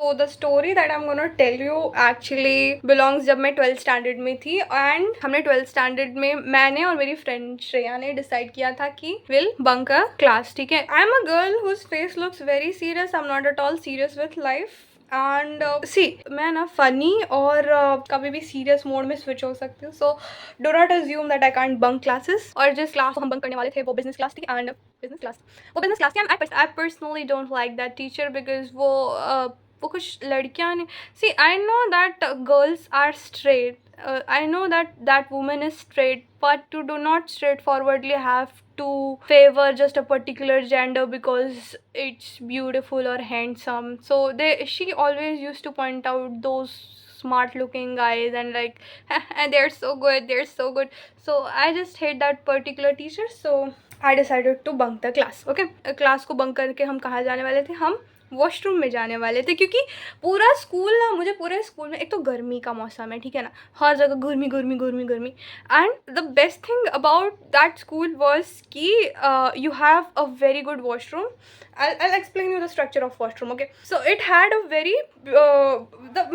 तो the story that I am gonna tell you actually belongs जब मैं 12th standard में थी एंड हमने 12th स्टैंडर्ड में मैंने और मेरी फ्रेंड श्रेया ने डिसाइड किया था कि विल बंक अ क्लास. ठीक है, I am a girl whose face looks very serious. I am not at all serious with life and see मैं ना फनी और कभी भी सीरियस मोड में स्विच हो सकती हूँ. So do not assume that I can't bunk classes. और जिस क्लास को हम बंक करने वाले थे वो बिजनेस क्लास थी एंड बिजनेस क्लास थी and I personally don't like that teacher because वो कुछ लड़कियां ने see I know that girls are straight. I know that woman is straight, but you do not straightforwardly have to favor just a particular gender because it's beautiful or handsome. So she always used to point out those smart looking guys and like and they're so good. So I just hate that particular teacher. So I decided to bunk the class. Okay, class को bunk करके हम कहाँ जाने वाले थे? हम washroom में जाने वाले थे क्योंकि पूरा स्कूल ना मुझे पूरे स्कूल में एक तो गर्मी का मौसम है, ठीक है ना, हर जगह गर्मी गर्मी गर्मी गर्मी. And the best thing about that school was कि you have a very good washroom. I'll explain you the structure of washroom. Okay, so it had a very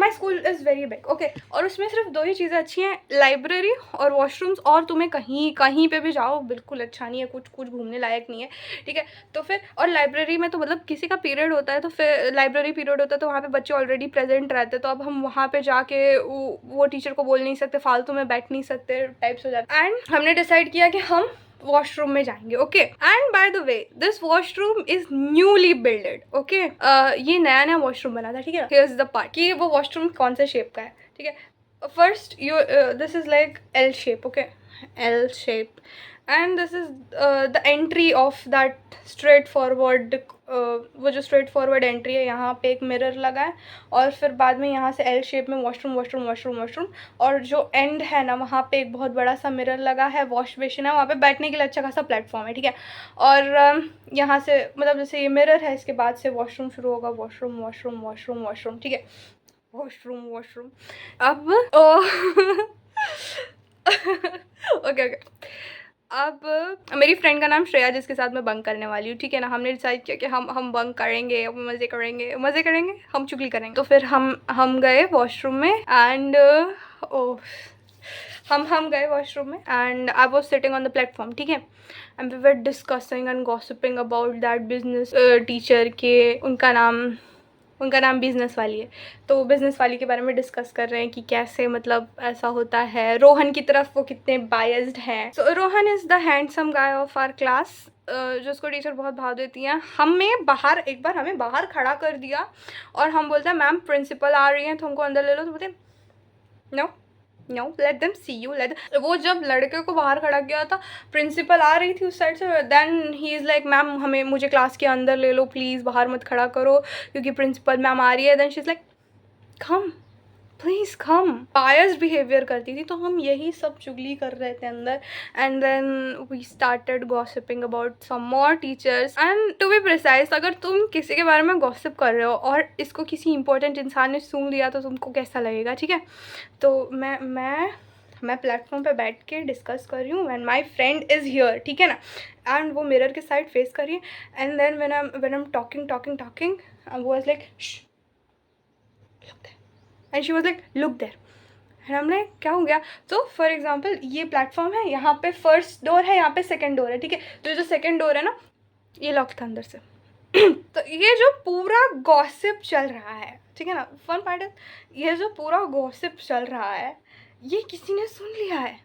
my school is very big. Okay, और उसमें सिर्फ दो ही चीज़ें अच्छी हैं, library और washrooms. और तुम्हें कहीं कहीं पे भी जाओ बिल्कुल अच्छा नहीं है, कुछ कुछ घूमने लायक नहीं है. ठीक है, तो फिर और लाइब्रेरी में तो मतलब किसी का पीरियड होता है तो फिर लाइब्रेरी पीरियड होता है तो वहाँ पे बच्चे ऑलरेडी प्रेजेंट रहते हैं, तो अब हम वहाँ पे जाके वो टीचर को बोल नहीं सकते, फालतू में बैठ नहीं सकते टाइप्स हो जाता है. एंड हमने डिसाइड किया कि हम वॉशरूम में जाएंगे. Okay, and by the way this washroom is newly builded. Okay, ये नया नया वॉशरूम बना था. ठीक है, हियर्स द पार्ट कि वो वॉशरूम कौन से शेप का है. ठीक है, first you this is like L shape. Okay, L shape and this is the entry of that straight forward. वो जो स्ट्रेट फॉरवर्ड एंट्री है, यहाँ पे एक मिरर लगा है और फिर बाद में यहाँ से एल शेप में वॉशरूम वॉशरूम वॉशरूम वॉशरूम. और जो एंड है ना वहाँ पे एक बहुत बड़ा सा मिरर लगा है, वॉश बेसिन है, वहाँ पे बैठने के लिए अच्छा खासा प्लेटफॉर्म है. ठीक है, और यहाँ से मतलब जैसे ये मिरर है, इसके बाद से वॉशरूम शुरू होगा. Washroom washroom washroom washroom. ठीक है, वॉशरूम वॉशरूम. अब ओके ओके, अब मेरी फ्रेंड का नाम श्रेया जिसके साथ मैं बंक करने वाली हूँ. ठीक है ना, हमने डिसाइड किया कि हम बंक करेंगे, मज़े करेंगे मज़े करेंगे, हम चुगली करेंगे. तो फिर हम गए वॉशरूम में एंड हम गए वॉशरूम में and I was sitting on the platform. ठीक है, and we were discussing and gossiping about that business teacher के उनका नाम बिज़नेस वाली है, तो बिज़नेस वाली के बारे में डिस्कस कर रहे हैं कि कैसे मतलब ऐसा होता है. रोहन की तरफ वो कितने बायस्ड हैं. So Rohan is the handsome guy of our class, जो उसको टीचर बहुत भाव देती हैं. एक बार हमें बाहर खड़ा कर दिया और हम बोलते हैं मैम प्रिंसिपल आ रही हैं तो हमको अंदर ले लो. तो बोलते no no, let them see you. वो जब लड़के को बाहर खड़ा किया था, प्रिंसिपल आ रही थी उस साइड से, then he is like ma'am मुझे क्लास के अंदर ले लो प्लीज़, बाहर मत खड़ा करो क्योंकि प्रिंसिपल मैम आ रही है. Then she is like come please come. Biased behaviour करती थी. तो हम यही सब चुगली कर रहे थे अंदर and then we started gossiping about some more teachers. And to be precise, अगर तुम किसी के बारे में गॉसिप कर रहे हो और इसको किसी इंपॉर्टेंट इंसान ने सुन लिया तो तुमको कैसा लगेगा. ठीक है, तो मैं प्लेटफॉर्म पे बैठ के डिस्कस कर रही हूँ and my friend is here. ठीक है ना, एंड वो मिरर के साइड फेस कर रही है and then when I am talking वो was like look there and she was like look there and हम लाइक क्या हो गया. तो फॉर एग्जाम्पल ये प्लेटफॉर्म है, यहाँ पे फर्स्ट डोर है, यहाँ पे सेकेंड डोर है. ठीक है, तो जो सेकेंड डोर है ना ये लॉक था अंदर से. तो ये जो पूरा गॉसिप चल रहा है, ठीक है ना, फन पार्ट है ये जो पूरा गॉसिप चल रहा है ये किसी ने सुन लिया है.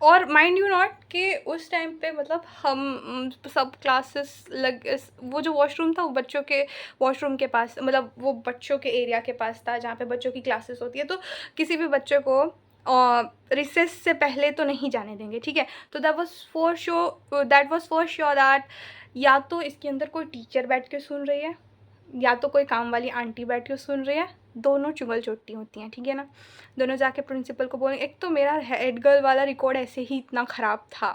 और माइंड यू नॉट कि उस टाइम पे मतलब हम सब क्लासेस वो जो वॉशरूम था वो बच्चों के वॉशरूम के पास, मतलब वो बच्चों के एरिया के पास था जहाँ पे बच्चों की क्लासेस होती है. तो किसी भी बच्चे को रिसेस से पहले तो नहीं जाने देंगे. ठीक है, तो that was for sure that या तो इसके अंदर कोई टीचर बैठ के सुन रही है या तो कोई काम वाली आंटी बैठ के सुन रही है. दोनों चुगल चोटी होती हैं. ठीक है ना, दोनों जाके प्रिंसिपल को बोलेंगे. एक तो मेरा हेड गर्ल वाला रिकॉर्ड ऐसे ही इतना ख़राब था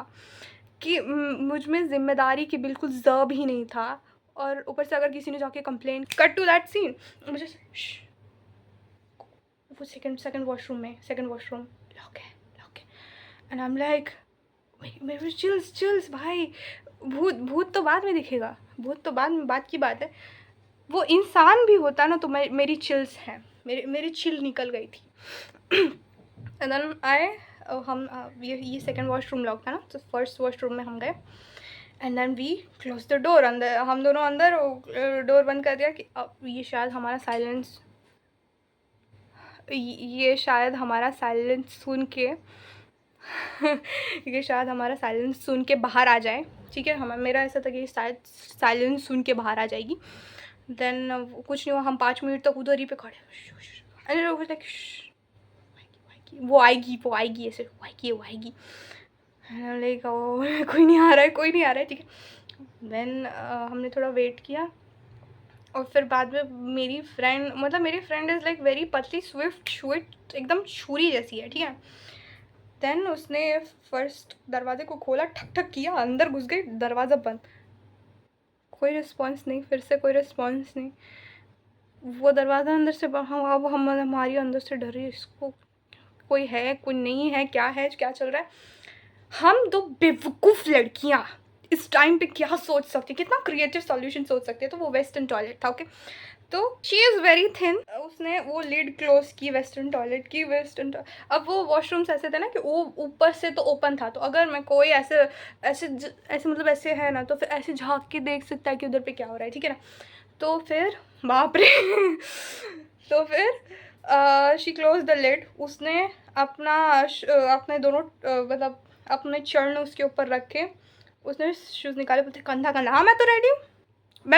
कि मुझ में जिम्मेदारी की बिल्कुल ज़र्ब ही नहीं था. और ऊपर से अगर किसी ने जाके complain cut to that scene, मुझे वो सेकंड वॉशरूम लॉक है एंड आई एम लाइक मेरे चिल्स भाई, भूत तो बाद में दिखेगा, भूत तो बाद में बात की बात है. वो इंसान भी होता ना तो मेरी चिल्स हैं, मेरी चिल निकल गई थी। एंड देन आई हम ये सेकंड वॉशरूम लॉक था ना, तो फर्स्ट वॉशरूम में हम गए and then we close the door. अंदर हम दोनों अंदर डोर बंद कर दिया कि अब ये शायद हमारा साइलेंस सुन के ये शायद हमारा साइलेंस सुन के बाहर आ जाए, ठीक है। हम मेरा ऐसा था कि शायद साइलेंस सुन के बाहर आ जाएगी। देन कुछ नहीं हुआ, हम 5 मिनट तक उधर ही पे खड़े, लाइक वो आएगी ऐसे, वो आएगी लाइक कोई नहीं आ रहा है, ठीक है। देन हमने थोड़ा वेट किया और फिर बाद में मेरी फ्रेंड इज़ लाइक वेरी पतली, स्विफ्ट एकदम छुरी जैसी है, ठीक है। देन उसने फर्स्ट दरवाजे को खोला, ठक ठक किया, अंदर घुस गई, दरवाज़ा बंद, कोई रिस्पॉन्स नहीं, फिर से कोई रिस्पॉन्स नहीं। वो दरवाज़ा अंदर से अब हम हमारी अंदर से डर रही है, इसको कोई है कोई नहीं है, क्या चल रहा है। हम दो बेवकूफ़ लड़कियाँ इस टाइम पे क्या सोच सकती, कितना क्रिएटिव सॉल्यूशन सोच सकती है। तो वो वेस्टर्न टॉयलेट था, ओके। तो शी इज़ वेरी थिन, उसने वो लिड क्लोज की वेस्टर्न टॉयलेट की। अब वो वॉशरूम्स ऐसे थे ना कि वो ऊपर से तो ओपन था, तो अगर मैं कोई ऐसे मतलब ऐसे है ना, तो फिर ऐसे झाँक के देख सकता है कि उधर पे क्या हो रहा है, ठीक है ना। तो फिर बाप रे तो फिर शी क्लोज द लिड। उसने अपने दोनों मतलब अपने चरण उसके ऊपर रख के उसने शूज़ निकाले, बोलते कंधा हाँ मैं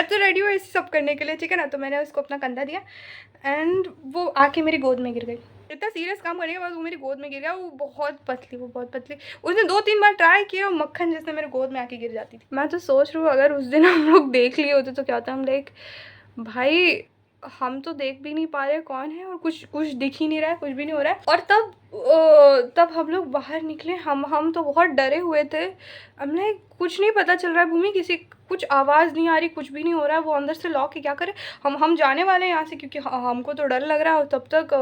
तो रेडी हूँ इस सब करने के लिए, ठीक है ना। तो मैंने उसको अपना कंधा दिया एंड वो आके मेरी गोद में गिर गई। इतना सीरियस काम करने के बाद वो मेरी गोद में गिर गया। वो बहुत पतली उसने 2-3 बार ट्राई किया, मक्खन जैसे मेरे गोद में आके गिर जाती थी। मैं तो सोच रही हूँ अगर उस दिन हम लोग देख लिए होते तो क्या होता। हम लाइक भाई हम तो देख भी नहीं पा रहे कौन है, और कुछ दिख ही नहीं रहा है, कुछ भी नहीं हो रहा है। और तब हम लोग बाहर निकले, हम तो बहुत डरे हुए थे। हमने कुछ नहीं पता चल रहा है, भूमि किसी कुछ आवाज़ नहीं आ रही, कुछ भी नहीं हो रहा है। वो अंदर से लॉक है, क्या करें। हम जाने वाले हैं यहाँ से, क्योंकि हमको तो डर लग रहा है। और तब तक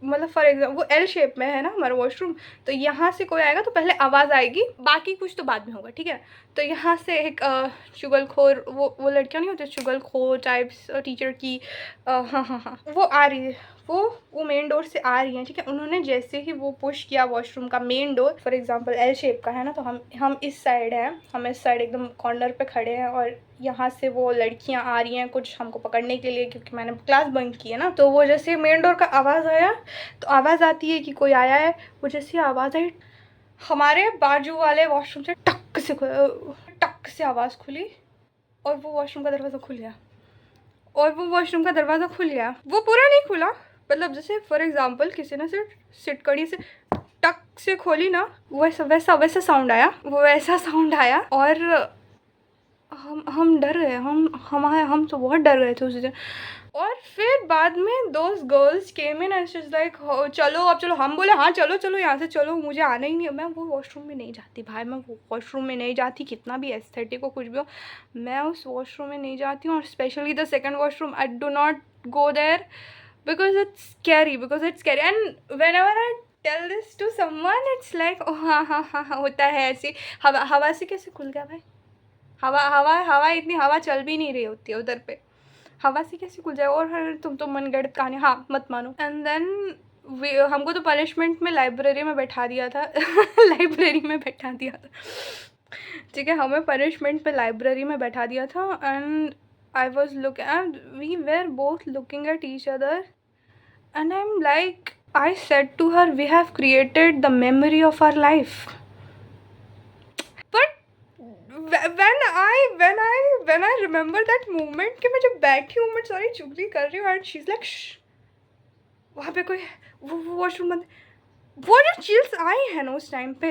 मतलब फॉर एग्जाम्पल वो एल शेप में है ना हमारा वॉशरूम, तो यहाँ से कोई आएगा तो पहले आवाज़ आएगी, बाकी कुछ तो बाद में होगा, ठीक है। तो यहाँ से एक चुगलखोर वो लड़कियाँ नहीं होती चुगलखोर टाइप्स टीचर की, हाँ वो आ रही है, वो मेन डोर से आ रही हैं, ठीक है। उन्होंने जैसे ही वो पुश किया वॉशरूम का main door, for example L shape का है ना, तो हम इस साइड हैं, हम इस साइड एकदम कॉर्नर पे खड़े हैं, और यहाँ से वो लड़कियाँ आ रही हैं कुछ हमको पकड़ने के लिए, क्योंकि मैंने क्लास बंक की है ना। तो वो जैसे मेन डोर का आवाज़ आया, तो आवाज़ आती है कि कोई आया है, वो जैसे आवाज़ आई हमारे बाजू वाले वॉशरूम से टक से आवाज़ खुली, और वो वॉशरूम का दरवाज़ा खुल गया। वो पूरा नहीं खुला, मतलब जैसे फॉर एग्जांपल किसी ने सिर्फ सिटकड़ी से टक से खोली ना, वैसा साउंड आया। और हम डर गए, हम तो बहुत डर गए थे उस दिन। और फिर बाद में दोस्त girls came in and like चलो हम बोले हाँ चलो यहाँ से चलो, मुझे आना ही नहीं। मैं वो वॉशरूम में नहीं जाती भाई, मैं वो वॉशरूम में नहीं जाती, कितना भी एस्थेटिक हो कुछ भी हो, मैं उस वॉशरूम में नहीं जाती हूँ। और specially the second washroom, I do not go there because it's scary and whenever I tell this to someone it's like हाँ होता है ऐसे। हवा से कैसे खुल गया भाई, हवा इतनी हवा चल भी नहीं रही होती है उधर पे, हवा से कैसे खुल जाए। और तुम तो मनगढ़ंत कहानी, हाँ मत मानो। एंड देन हमको तो पनिशमेंट में लाइब्रेरी में बैठा दिया था ठीक है, हमें पनिशमेंट पे लाइब्रेरी में बैठा दिया था। And I was we were both looking at each other and I am like, I said to her, we have created the memory of our life. when I remember that moment कि मैं जब बैठी हूँ, मैं सारी चुगली कर रही हूँ एंड शी इज़ लाइक वहाँ पे कोई वो वॉशरूम बंद। वो जो चिल्स आई है ना उस टाइम पे,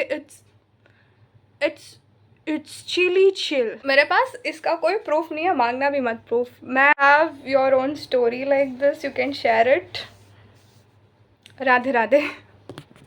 इट्स चिल। मेरे पास इसका कोई प्रूफ नहीं है, मांगना भी मत प्रूफ। मैं have your own story like this, you can share it. Radhe Radhe.